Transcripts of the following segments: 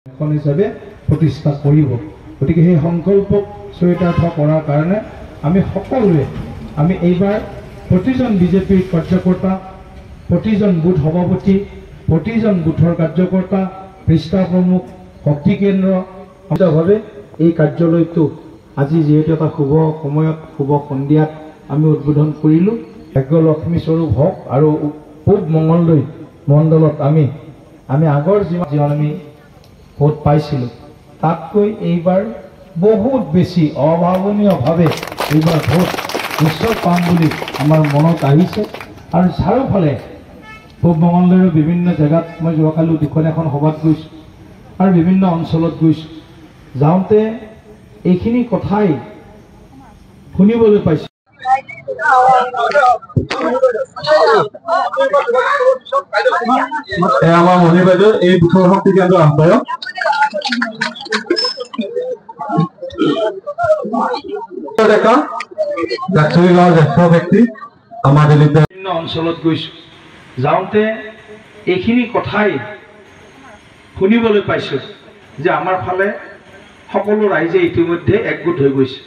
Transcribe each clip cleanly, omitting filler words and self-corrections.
এখন হিচাপে প্ৰতিষ্ঠা কৰিব। গতিকে সেই সংকল্পক চৰিতাৰ্থ কৰাৰ কাৰণে আমি সকলোৱে আমি এইবাৰ প্ৰতিজন বিজেপিৰ কাৰ্যকৰ্তা, প্ৰতিজন বুথ সভাপতি, প্ৰতিজন বুথৰ কাৰ্যকৰ্তা, পৃষ্ঠা প্ৰমুখ, শক্তি কেন্দ্ৰ ভাৱে এই কাৰ্যালয়টো আজি যিহেতু এটা শুভ সময়ত শুভ সন্ধিয়াত আমি উদ্বোধন কৰিলোঁ। ভাগ্যলক্ষ্মী স্বৰূপ হওক আৰু পূব মঙলদৈ মণ্ডলত আমি আগৰ যিমান আমি ভোট পাইছিলোঁ তাতকৈ এইবাৰ বহুত বেছি অভাৱনীয়ভাৱে এইবাৰ ভোট নিশ্চয় পাম বুলি আমাৰ মনত আহিছে। আৰু চাৰিওফালে পূব মঙলদৈৰ বিভিন্ন জেগাত মই যোৱাকালি দুখন এখন সভাত গৈছোঁ আৰু বিভিন্ন অঞ্চলত গৈছোঁ। যাওঁতে এইখিনি কথাই শুনিবলৈ পাইছোঁ। আমাৰ মণি বাইদেউ এই বুথৰ শক্তি কেন্দ্ৰৰ আহ্বায়ক। জ্যেষ্ঠ ব্যক্তি আমাৰ বিভিন্ন অঞ্চলত গৈছোঁ। যাওঁতে এইখিনি কথাই শুনিবলৈ পাইছোঁ যে আমাৰ ফালে সকলো ৰাইজে ইতিমধ্যে একগোট হৈ গৈছে।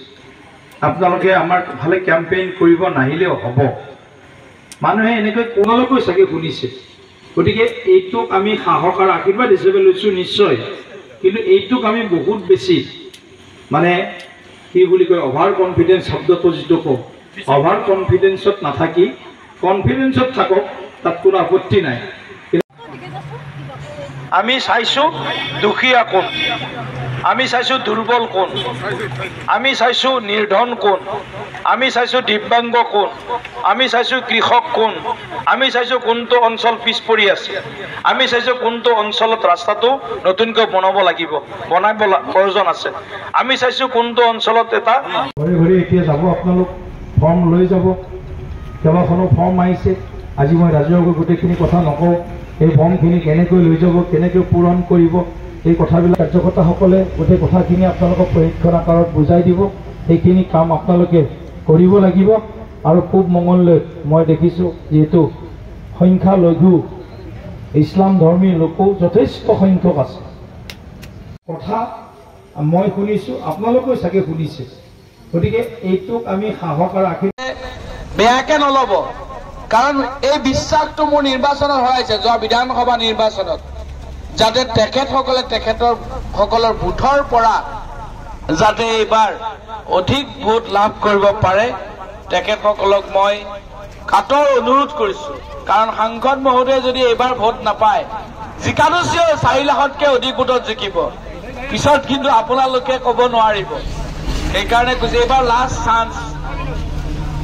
আপোনালোকে আমাৰ ফালে কেম্পেইন কৰিব নাহিলেও হ'ব। মানুহে এনেকৈ কোনলৈকৈ চাগে শুনিছে। গতিকে এইটোক আমি সাহস আৰু আশীৰ্বাদ হিচাপে লৈছোঁ নিশ্চয়, কিন্তু এইটোক আমি বহুত বেছি মানে কি বুলি কয় অভাৰ কনফিডেন্স শব্দটো যিটো কওঁ, অভাৰ কনফিডেন্সত নাথাকি কনফিডেন্সত থাকক, তাত কোনো আপত্তি নাই। আমি চাইছোঁ দুখীয়া কোন, আমি চাইছোঁ দুৰ্বল কোন, আমি চাইছোঁ নিৰ্ধন কোন, আমি চাইছোঁ দিব্যাংগ কোন, আমি চাইছোঁ কৃষক কোন, আমি চাইছোঁ কোনটো অঞ্চল পিছ পৰি আছে, আমি চাইছোঁ কোনটো অঞ্চলত ৰাস্তাটো নতুনকৈ বনাব লাগিব, বনাব প্ৰয়োজন আছে, আমি চাইছোঁ কোনটো অঞ্চলত এটা ঘৰে ঘৰে এতিয়া যাব। আপোনালোক ফৰ্ম লৈ যাব, কেইবাখনো ফৰ্ম আহিছে। আজি মই ৰাজহুৱাকৈ গোটেইখিনি কথা নকওঁ। এই ফৰ্মখিনি কেনেকৈ লৈ যাব, কেনেকৈ পূৰণ কৰিব, এই কথাবিলাক কাৰ্যকৰ্তাসকলে গোটেই কথাখিনি আপোনালোকক প্ৰশিক্ষণ আকাৰত বুজাই দিব। সেইখিনি কাম আপোনালোকে কৰিব লাগিব। আৰু পূব মঙলদৈত মই দেখিছোঁ যিহেতু সংখ্যালঘু ইছলাম ধৰ্মী লোকো যথেষ্ট সংখ্যক আছে। কথা মই শুনিছোঁ, আপোনালোকেও চাগে শুনিছে। গতিকে এইটোক আমি সাহস আৰু আশীৰ্বাদ বেয়াকে নল'ব, কাৰণ এই বিশ্বাসটো মোৰ নিৰ্বাচনত হৰাইছে যোৱা বিধানসভা নিৰ্বাচনত, যাতে তেখেতসকলৰ বুথৰ পৰা যাতে এইবাৰ অধিক ভোট লাভ কৰিব পাৰে, তেখেতসকলক মই কাটৰ অনুৰোধ কৰিছোঁ। কাৰণ সাংসদ মহোদয়ে যদি এইবাৰ ভোট নাপায়, জিকাটো চিঞৰ 4 লাখতকৈ অধিক ভোটত জিকিব, পিছত কিন্তু আপোনালোকে ক'ব নোৱাৰিব। সেইকাৰণে কৈছে এইবাৰ লাষ্ট চান্স,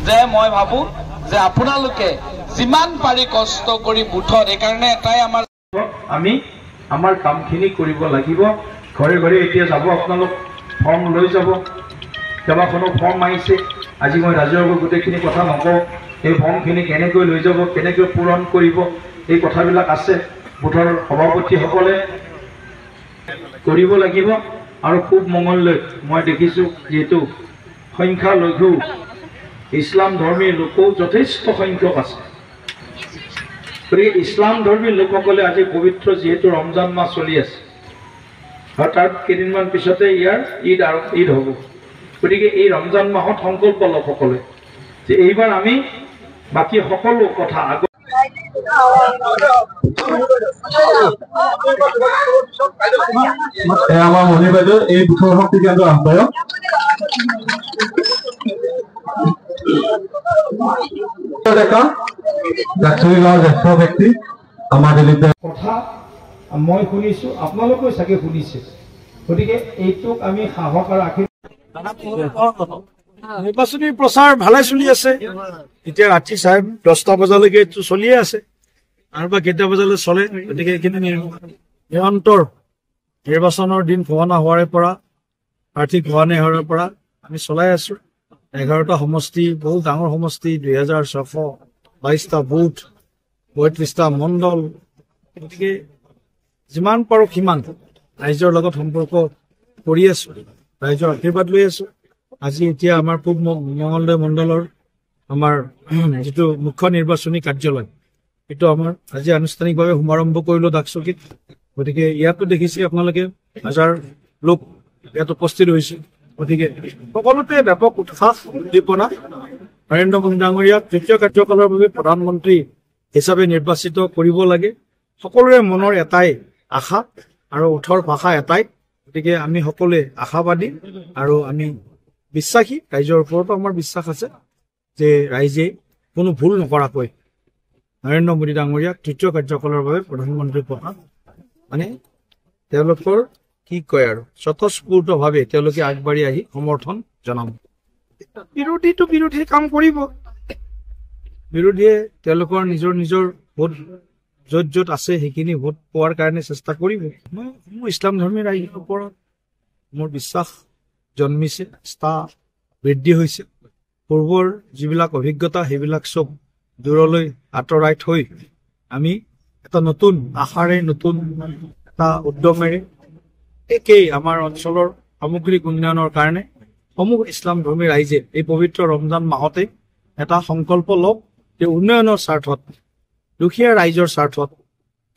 যে মই ভাবোঁ যে আপোনালোকে যিমান পাৰি কষ্ট কৰি বুথত, সেইকাৰণে এটাই আমি আমাৰ কামখিনি কৰিব লাগিব। ঘৰে ঘৰে এতিয়া যাব, আপোনালোক ফৰ্ম লৈ যাব। কেইবাখনো ফৰ্ম আহিছে। আজি মই ৰাজহুৱাকৈ গোটেইখিনি কথা নকওঁ। এই ফৰ্মখিনি কেনেকৈ লৈ যাব, কেনেকৈ পূৰণ কৰিব, এই কথাবিলাক আছে। বুথৰ সভাপতিসকলে কৰিব লাগিব। আৰু পূব মঙলদৈত মই দেখিছোঁ যিহেতু সংখ্যালঘু ইছলাম ধৰ্মী লোকো যথেষ্ট সংখ্যক আছে। গতিকে ইছলাম ধৰ্মী লোকসকলে আজি পবিত্ৰ যিহেতু ৰমজান মাহ চলি আছে আৰু তাৰ কেইদিনমান পিছতে ইয়াৰ ঈদ হ'ব। গতিকে এই ৰমজান মাহত সংকল্প লওক সকলোৱে যে এইবাৰ আমি বাকী সকলো কথা আমাৰ মণি বাইদেউ এই বুথৰ শক্তি কেন্দ্ৰৰ আহ্বায়ক। জ্যেষ্ঠ ব্যক্তি আমাৰ কথা মই শুনিছোঁ, আপোনালোকেও চাগে শুনিছে। গতিকে এইটোক আমি সাহস আৰু আশীৰ্বাদ। নিৰ্বাচনী প্ৰচাৰ ভালে চলি আছে। এতিয়া ৰাতি 10টা বজালৈকে চলিয়ে আছে, আৰু বা কেইটা বজালৈ চলে। গতিকে এইখিনি নিৰন্তৰ নিৰ্বাচনৰ দিন ঘোষণা হোৱাৰ পৰা, প্ৰাৰ্থী ঘোষণা হোৱাৰ পৰা আমি চলাই আছো। 11টা সমষ্টি, বহুত ডাঙৰ সমষ্টি, 2622টা বুথ, 35টা মণ্ডল। গতিকে যিমান পাৰোঁ সিমান ৰাইজৰ লগত সম্পৰ্ক কৰি আছো, ৰাইজৰ আশীৰ্বাদ লৈ আছো। আজি এতিয়া আমাৰ পূব মঙলদৈ মণ্ডলৰ আমাৰ যিটো মুখ্য নিৰ্বাচনী কাৰ্যালয়, এইটো আমাৰ আজি আনুষ্ঠানিকভাৱে শুভাৰম্ভ কৰিলোঁ ডাকচকীত। গতিকে ইয়াতো দেখিছে আপোনালোকে হাজাৰ লোক ইয়াত উপস্থিত হৈছে গতিকে সকলোতে ব্যাপক উৎসাহ উদ্দীপনা নৰেন্দ্ৰ মোদী ডাঙৰীয়াক তৃতীয় কাৰ্যকালৰ বাবে প্ৰধানমন্ত্ৰী হিচাপে নিৰ্বাচিত কৰিব লাগে সকলোৰে মনৰ এটাই আশা আৰু ওঠৰ ভাষা এটাই গতিকে আমি সকলোৱে আশাবাদী আৰু আমি বিশ্বাসী ৰাইজৰ ওপৰতো আমাৰ বিশ্বাস আছে যে ৰাইজে কোনো ভুল নকৰাকৈ নৰেন্দ্ৰ মোদী ডাঙৰীয়াক তৃতীয় কাৰ্যকালৰ বাবে প্ৰধানমন্ত্ৰী পদত মানে তেওঁলোকৰ কি কয় আৰু স্বতঃস্ফূৰ্তভাৱে তেওঁলোকে আগবাঢ়ি আহি সমৰ্থন জনাব বিৰোধীটো বিৰোধীয়ে কাম কৰিব বিৰোধীয়ে তেওঁলোকৰ নিজৰ নিজৰ ভোট য'ত য'ত আছে সেইখিনি ভোট পোৱাৰ কাৰণে চেষ্টা কৰিব মই ইছলাম ধৰ্মী ৰাইজৰ ওপৰত মোৰ বিশ্বাস জন্মিছে আস্থা বৃদ্ধি হৈছে পূৰ্বৰ যিবিলাক অভিজ্ঞতা সেইবিলাক চব দূৰলৈ আঁতৰাই থৈ আমি এটা নতুন আশাৰে নতুন এটা উদ্যমেৰে একেই আমাৰ অঞ্চলৰ সামগ্ৰিক উন্নয়নৰ কাৰণে সমূহ ইছলাম ধৰ্মী ৰাইজে এই পবিত্ৰ ৰমজান মাহতে এটা সংকল্প লওক যে উন্নয়নৰ স্বাৰ্থত দুখীয়া ৰাইজৰ স্বাৰ্থত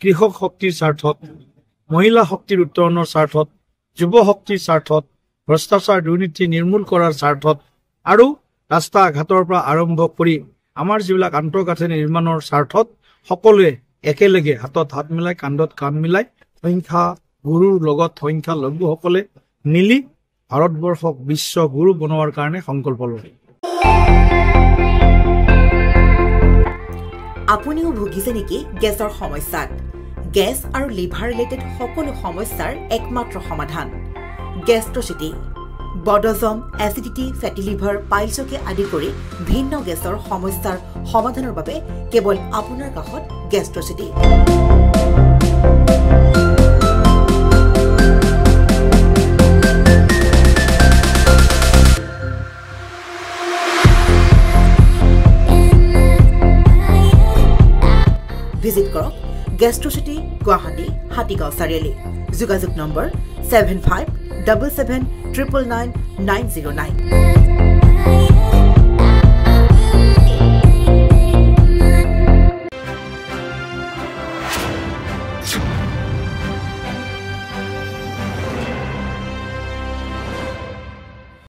কৃষক শক্তিৰ স্বাৰ্থত মহিলা শক্তিৰ উত্তৰণৰ স্বাৰ্থত যুৱ শক্তিৰ স্বাৰ্থত ভ্ৰষ্টাচাৰ দুৰ্নীতি নিৰ্মূল কৰাৰ স্বাৰ্থত আৰু ৰাস্তা ঘাটৰ পৰা আৰম্ভ কৰি আমাৰ যিবিলাক আন্তঃগাঁথনি নিৰ্মাণৰ স্বাৰ্থত সকলোৱে একেলগে হাতত হাত মিলাই কান্ধত কান্ধ মিলাই সংখ্যা গুৰুৰ লগত সংখ্যা লঘুসকলে মিলি ভাৰতবৰ্ষক বিশ্ব গুৰু বনোৱাৰ কাৰণে সংকল্প লয় আপুনিও ভুগিছে নেকি গেছৰ সমস্যাত গেছ আৰু লিভাৰ ৰিলেটেড সকলো সমস্যাৰ একমাত্ৰ সমাধান গেষ্ট্ৰচিটি বডজম এচিডিটি ফেটি লিভাৰ পাইলছকে আদি কৰি ভিন্ন গেছৰ সমস্যাৰ সমাধানৰ বাবে কেৱল আপোনাৰ কাষত গেষ্ট্ৰচিটি ভিজিট কৰক গেষ্ট্ৰচিটি গুৱাহাটী হাতীগাঁও চাৰিআলি যোগাযোগ নম্বৰ 7577999909